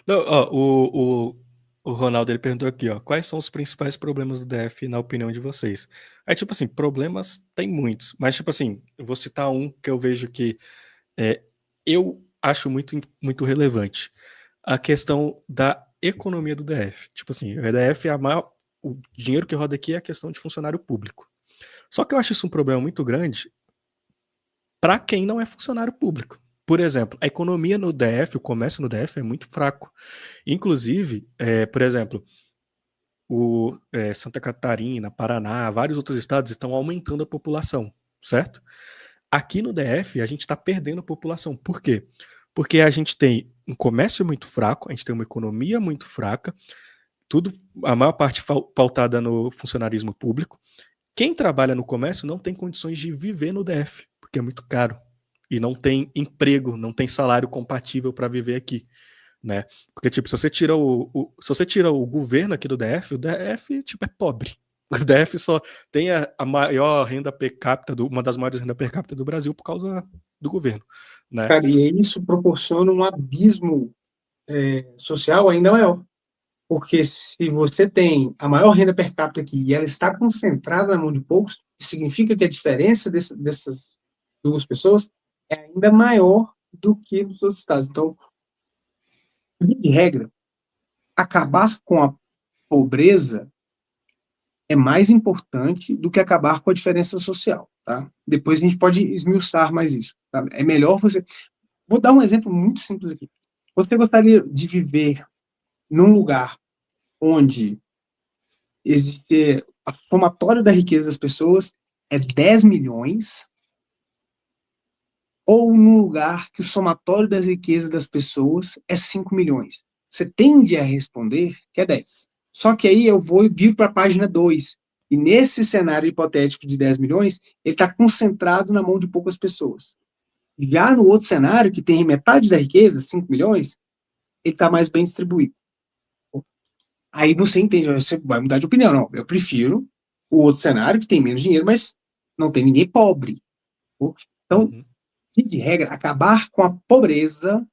Não, ó, o Ronaldo ele perguntou aqui, ó, quais são os principais problemas do DF na opinião de vocês? Aí, tipo assim, problemas tem muitos, mas, tipo assim, eu vou citar um que eu vejo que é, eu acho muito relevante. A questão da economia do DF. Tipo assim, o DF é a maior. O dinheiro que roda aqui é a questão de funcionário público. Só que eu acho isso um problema muito grande para quem não é funcionário público. Por exemplo, a economia no DF, o comércio no DF é muito fraco. Inclusive, por exemplo, Santa Catarina, Paraná, vários outros estados estão aumentando a população, certo? Aqui no DF, a gente está perdendo a população. Por quê? Porque a gente tem um comércio muito fraco, a gente tem uma economia muito fraca, tudo, a maior parte pautada no funcionarismo público. Quem trabalha no comércio não tem condições de viver no DF, porque é muito caro. E não tem emprego, não tem salário compatível para viver aqui, né? Porque, tipo, se você tira o governo aqui do DF, o DF, tipo, é pobre. O DF só tem a maior renda per capita, uma das maiores rendas per capita do Brasil por causa do governo, né? Cara, e isso proporciona um abismo social ainda maior. Porque se você tem a maior renda per capita aqui e ela está concentrada na mão de poucos, significa que a diferença dessas duas pessoas é ainda maior do que nos outros estados. Então, de regra, acabar com a pobreza é mais importante do que acabar com a diferença social, tá? Depois a gente pode esmiuçar mais isso, tá? É melhor você... Vou dar um exemplo muito simples aqui. Você gostaria de viver num lugar onde existe a somatória da riqueza das pessoas é 10 milhões, ou num lugar que o somatório das riquezas das pessoas é 5 milhões? Você tende a responder que é 10. Só que aí eu vou e viro para a página 2. E nesse cenário hipotético de 10 milhões, ele está concentrado na mão de poucas pessoas. Já no outro cenário, que tem metade da riqueza, 5 milhões, ele está mais bem distribuído. Aí você entende, você vai mudar de opinião. Não, eu prefiro o outro cenário, que tem menos dinheiro, mas não tem ninguém pobre. Então, Uhum. de regra, acabar com a pobreza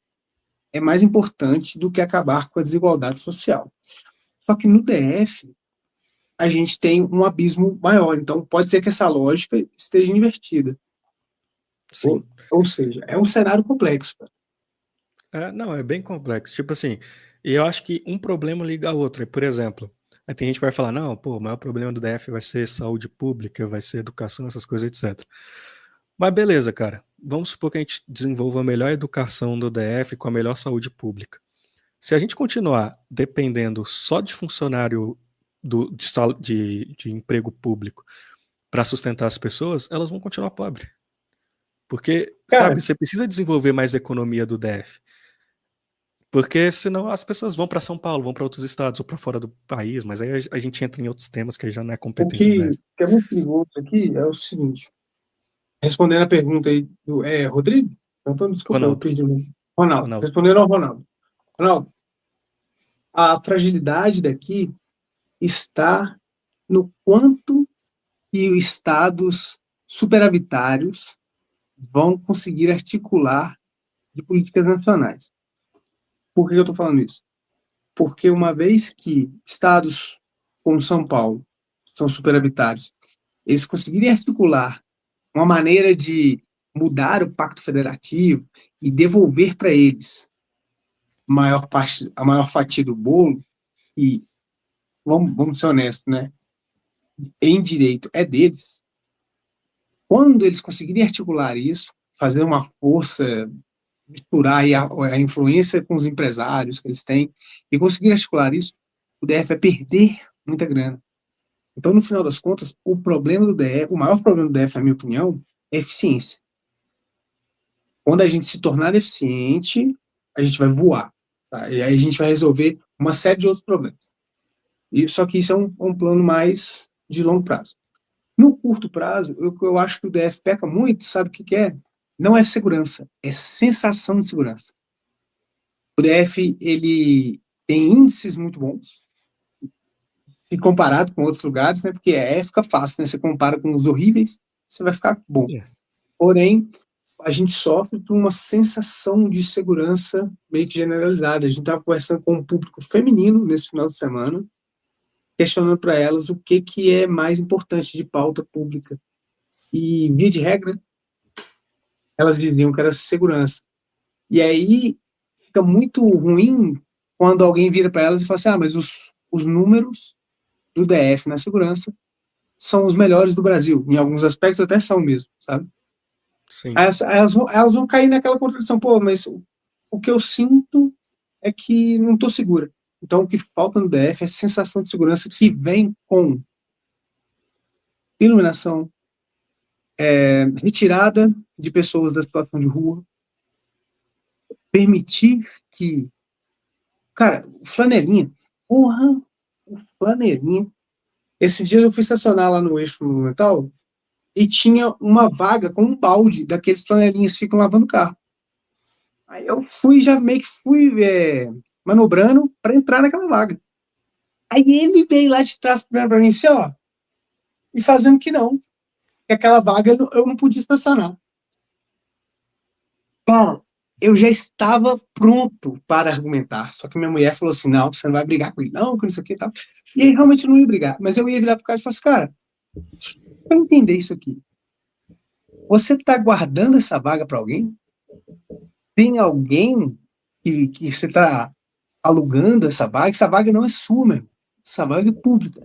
é mais importante do que acabar com a desigualdade social. Só que no DF, a gente tem um abismo maior. Então, pode ser que essa lógica esteja invertida. Ou, Sim. ou seja, é um cenário complexo. Não, é bem complexo. Tipo assim, e eu acho que um problema liga ao outro. Por exemplo, aí tem gente que vai falar, não, pô, o maior problema do DF vai ser saúde pública, vai ser educação, essas coisas, etc. Mas beleza, cara. Vamos supor que a gente desenvolva a melhor educação do DF com a melhor saúde pública. Se a gente continuar dependendo só de funcionário de emprego público para sustentar as pessoas, elas vão continuar pobres. Porque, Cara, sabe, você precisa desenvolver mais economia do DF. Porque senão as pessoas vão para São Paulo, vão para outros estados ou para fora do país, mas aí a gente entra em outros temas que já não é o competência do DF. que é muito perigoso aqui é o seguinte, respondendo a pergunta aí do Rodrigo, então, desculpa, eu Ronaldo, perdi o nome. Ronaldo, Ronaldo. respondendo ao Ronaldo. Ronaldo, a fragilidade daqui está no quanto que os estados superavitários vão conseguir articular de políticas nacionais. Por que eu estou falando isso? Porque uma vez que estados como São Paulo são superavitários, eles conseguirem articular uma maneira de mudar o pacto federativo e devolver para eles a maior fatia do bolo, e vamos ser honestos, né? Em direito é deles. Quando eles conseguirem articular isso, fazer uma força, misturar a influência com os empresários que eles têm e conseguir articular isso, o DF vai perder muita grana. Então, no final das contas, o problema do DF, o maior problema do DF, na minha opinião, é eficiência. Quando a gente se tornar eficiente, a gente vai voar. Tá? E aí a gente vai resolver uma série de outros problemas. Só que isso é um plano mais de longo prazo. No curto prazo, eu acho que o DF peca muito, sabe o que é? Não é segurança, é sensação de segurança. O DF, ele tem índices muito bons, se comparado com outros lugares, né? Porque fica fácil, né? Você compara com os horríveis, você vai ficar bom. É. Porém, a gente sofre por uma sensação de segurança meio que generalizada. A gente estava conversando com um público feminino nesse final de semana, questionando para elas o que é mais importante de pauta pública. E, via de regra, elas diziam que era segurança. E aí fica muito ruim quando alguém vira para elas e fala assim, mas os números do DF na segurança são os melhores do Brasil. Em alguns aspectos até são mesmo, sabe? Sim. Aí elas vão cair naquela contradição, mas o que eu sinto é que não estou segura. Então, o que falta no DF é sensação de segurança que vem com iluminação, retirada de pessoas da situação de rua, permitir que... Cara, flanelinha, porra, flanelinha. Esse dia eu fui estacionar lá no Eixo Monumental e tinha uma vaga com um balde daqueles flanelinhas que ficam lavando o carro. Aí eu já meio que fui manobrando para entrar naquela vaga. Aí ele veio lá de trás para mim assim, e fazendo que não, que aquela vaga eu não podia estacionar. Cara, eu já estava pronto para argumentar, só que minha mulher falou assim, não, você não vai brigar com ele, não, que não sei o que e tal. E aí realmente eu não ia brigar, mas eu ia virar pro cara e falar assim, cara, para entender isso aqui, você está guardando essa vaga para alguém? Tem alguém que você está alugando essa vaga? Essa vaga não é sua, meu. Essa vaga é pública.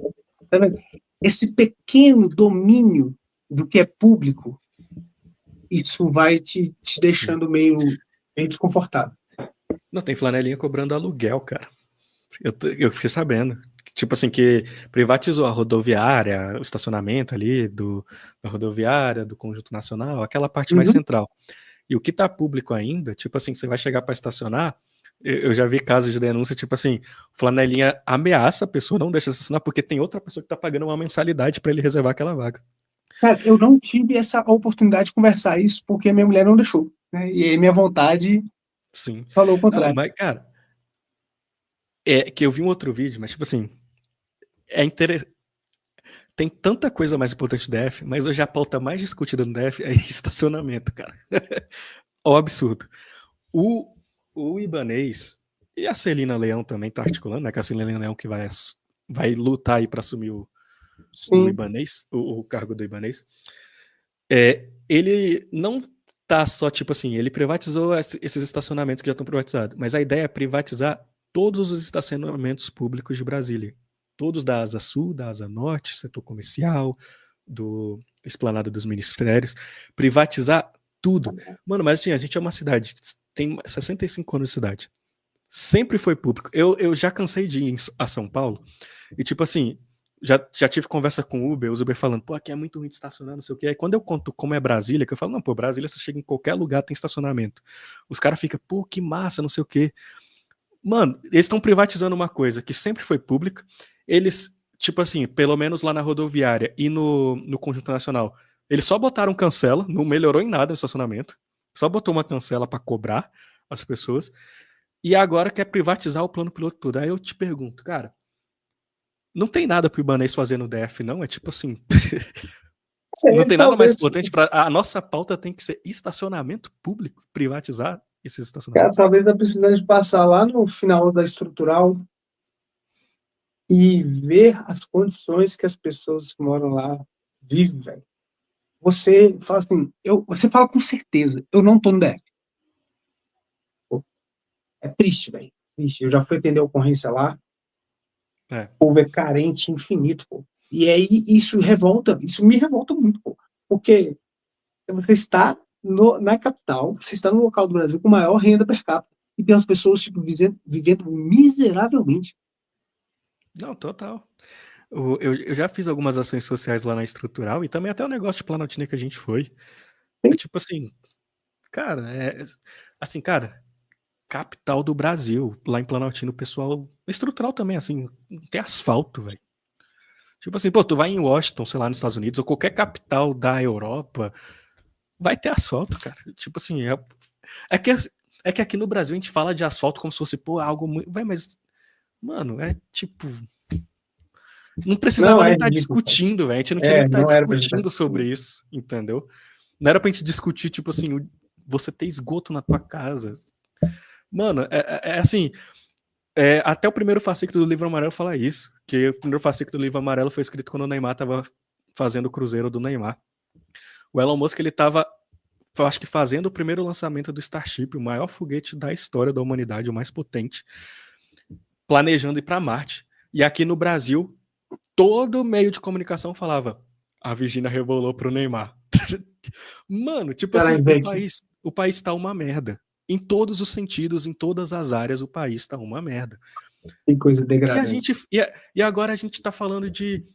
Tá vendo? Esse pequeno domínio do que é público, isso vai te deixando meio desconfortável. Não, tem flanelinha cobrando aluguel, cara. Eu fiquei sabendo. Tipo assim, que privatizou a rodoviária, o estacionamento ali da rodoviária, do Conjunto Nacional, aquela parte mais central. E o que tá público ainda, tipo assim, você vai chegar para estacionar, eu já vi casos de denúncia, tipo assim, flanelinha ameaça a pessoa, não deixa estacionar, porque tem outra pessoa que tá pagando uma mensalidade para ele reservar aquela vaga. Cara, eu não tive essa oportunidade de conversar isso porque minha mulher não deixou, né? E aí minha vontade falou o Não, contrário. mas, cara, é que eu vi um outro vídeo, mas tipo assim, é interessante. Tem tanta coisa mais importante do DF, mas hoje a pauta mais discutida no DF é estacionamento, cara. Ó, absurdo. O Ibanez e a Celina Leão também tá articulando, né? Que a Celina Leão que vai lutar aí para assumir o Ibanez, o cargo do Ibanez. Ele não tá só, tipo assim, ele privatizou esses estacionamentos que já estão privatizados, mas a ideia é privatizar todos os estacionamentos públicos de Brasília. Todos da Asa Sul, da Asa Norte, setor comercial, do Esplanada dos Ministérios, privatizar tudo. Mano, mas assim, a gente é uma cidade, tem 65 anos de cidade. Sempre foi público. Eu já cansei de ir a São Paulo e, tipo assim, já tive conversa com o Uber, os Uber falando, pô, aqui é muito ruim de estacionar, não sei o quê. Aí quando eu conto como é Brasília, que eu falo, não, pô, Brasília você chega em qualquer lugar, tem estacionamento. Os caras ficam, pô, que massa, não sei o quê. Mano, eles estão privatizando uma coisa que sempre foi pública. Eles, tipo assim, pelo menos lá na rodoviária e no Conjunto Nacional, eles só botaram cancela, não melhorou em nada o estacionamento. Só botou uma cancela para cobrar as pessoas. E agora quer privatizar o plano piloto todo. Aí eu te pergunto, cara, não tem nada pro Ibanez fazer no DF, não? É tipo assim. Não tem nada mais importante para a nossa pauta tem que ser estacionamento público, privatizar esses estacionamentos. Cara, talvez eu precisando de passar lá no final da estrutural e ver as condições que as pessoas que moram lá vivem, velho. Você fala assim, você fala com certeza, eu não tô no DF. Pô, é triste, velho. Triste. Eu já fui atender a ocorrência lá. O povo é carente infinito, pô. E aí isso me revolta muito, pô. Porque você está na capital, você está no local do Brasil com maior renda per capita. E tem as pessoas tipo, vivendo miseravelmente. Não, total. Eu já fiz algumas ações sociais lá na estrutural e também até o negócio de Planaltina que a gente foi. É tipo assim, cara, assim, cara, capital do Brasil, lá em Planaltina, o pessoal. Estrutural também, assim, não tem asfalto, velho. Tipo assim, pô, tu vai em Washington, sei lá, nos Estados Unidos, ou qualquer capital da Europa, vai ter asfalto, cara. Tipo assim, é que, é que aqui no Brasil a gente fala de asfalto como se fosse, pô, algo muito. Vai, mas, mano, é tipo. Não precisava nem estar discutindo, velho. A gente não tinha nem que estar não era pra gente discutindo sobre isso, entendeu? Não era pra gente discutir, tipo assim, você ter esgoto na tua casa. Mano, é assim, até o primeiro fascículo do livro amarelo fala isso, que o primeiro fascículo do livro amarelo foi escrito quando o Neymar tava fazendo o Cruzeiro do Neymar. O Elon Musk, ele tava, acho que fazendo o primeiro lançamento do Starship, o maior foguete da história da humanidade, o mais potente, planejando ir para Marte. E aqui no Brasil, todo meio de comunicação falava: a Virgínia rebolou pro Neymar. Mano, tipo assim, o país tá uma merda. Em todos os sentidos, em todas as áreas, o país tá uma merda. Que coisa degradante. E agora a gente tá falando de,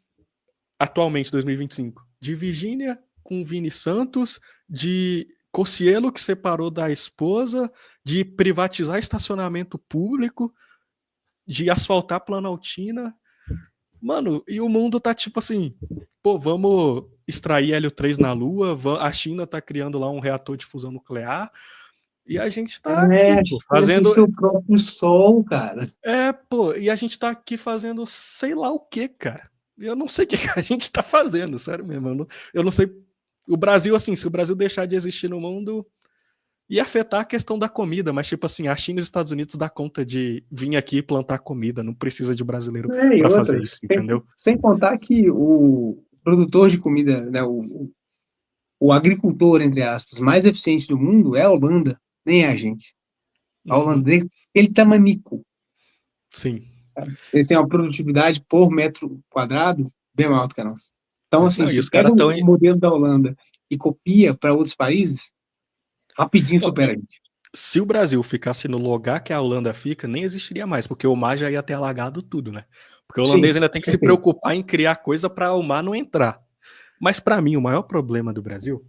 atualmente, 2025, de Virgínia com Vini Santos, de Cossielo que separou da esposa, de privatizar estacionamento público, de asfaltar Planaltina. Mano, e o mundo tá tipo assim, pô, vamos extrair hélio 3 na Lua, a China tá criando lá um reator de fusão nuclear, e a gente tá aqui, pô, fazendo... seu próprio sol, cara. Pô, e a gente tá aqui fazendo sei lá o que, cara. Eu não sei o que a gente tá fazendo, sério mesmo. Eu não sei. O Brasil, assim, se o Brasil deixar de existir no mundo, ia afetar a questão da comida, mas tipo assim, a China e os Estados Unidos dá conta de vir aqui e plantar comida, não precisa de brasileiro para fazer isso, entendeu? Sem contar que o produtor de comida, né, o agricultor, entre aspas, mais eficiente do mundo é a Holanda, nem é a gente. A Holanda, ele tá manico. Sim. Ele tem uma produtividade por metro quadrado bem maior do que a nossa. Então, assim, se pega o modelo da Holanda e copia para outros países, rapidinho supera a gente. Se o Brasil ficasse no lugar que a Holanda fica, nem existiria mais, porque o mar já ia ter alagado tudo, né? Porque o holandês ainda tem que se preocupar em criar coisa para o mar não entrar. Mas para mim, o maior problema do Brasil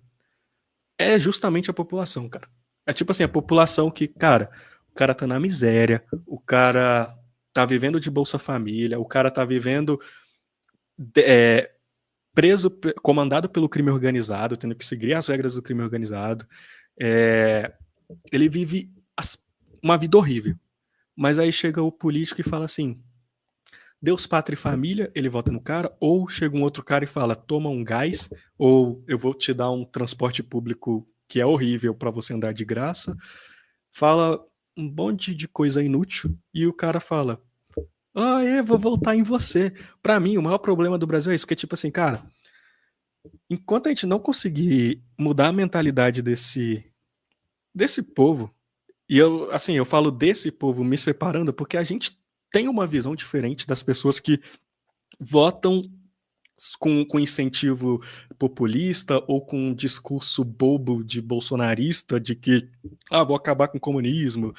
é justamente a população, cara. É tipo assim, a população que, cara, o cara tá na miséria, o cara tá vivendo de Bolsa Família, o cara tá vivendo preso, comandado pelo crime organizado, tendo que seguir as regras do crime organizado. Ele vive uma vida horrível. Mas aí chega o político e fala assim: Deus, pátria e família, ele vota no cara, ou chega um outro cara e fala: toma um gás, ou eu vou te dar um transporte público que é horrível para você andar de graça. Fala um monte de coisa inútil e o cara fala: vou voltar em você. Para mim, o maior problema do Brasil é isso, porque tipo assim, cara, enquanto a gente não conseguir mudar a mentalidade desse povo, e eu falo desse povo me separando porque a gente tem uma visão diferente das pessoas que votam com incentivo populista ou com um discurso bobo de bolsonarista de que vou acabar com o comunismo,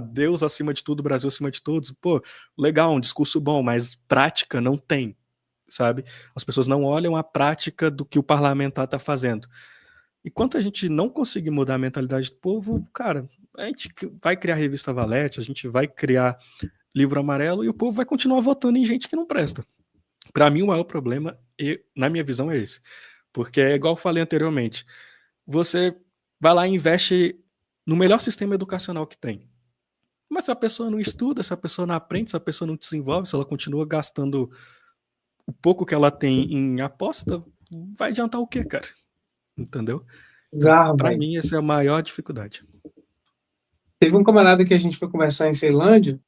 Deus acima de tudo, Brasil acima de todos. Pô, legal, um discurso bom, mas prática não tem, sabe? As pessoas não olham a prática do que o parlamentar tá fazendo. Enquanto a gente não conseguir mudar a mentalidade do povo, cara, a gente vai criar a revista Valete, a gente vai criar livro amarelo e o povo vai continuar votando em gente que não presta. Para mim, o maior problema, na minha visão, é esse. Porque é igual eu falei anteriormente, você vai lá e investe no melhor sistema educacional que tem. Mas se a pessoa não estuda, se a pessoa não aprende, se a pessoa não desenvolve, se ela continua gastando o pouco que ela tem em aposta, vai adiantar o quê, cara? Entendeu? Então, para mim, essa é a maior dificuldade. Teve um camarada que a gente foi conversar em Ceilândia,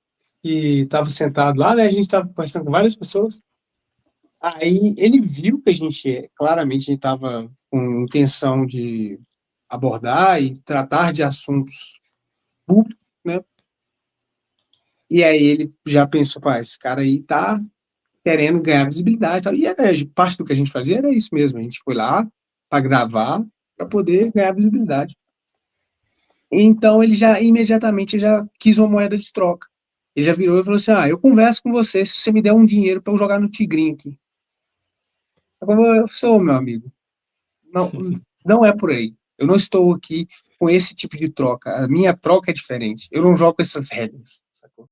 que estava sentado lá, né? A gente estava conversando com várias pessoas. Aí ele viu que a gente, claramente, a gente estava com intenção de abordar e tratar de assuntos públicos, né? E aí ele já pensou, esse cara aí tá querendo ganhar visibilidade. E parte do que a gente fazia era isso mesmo. A gente foi lá para gravar, para poder ganhar visibilidade. Então ele já imediatamente já quis uma moeda de troca. Ele já virou e falou assim: eu converso com você se você me der um dinheiro para eu jogar no Tigrinho aqui. Eu sou, meu amigo. Não é por aí. Eu não estou aqui com esse tipo de troca. A minha troca é diferente. Eu não jogo essas regras. Sacou?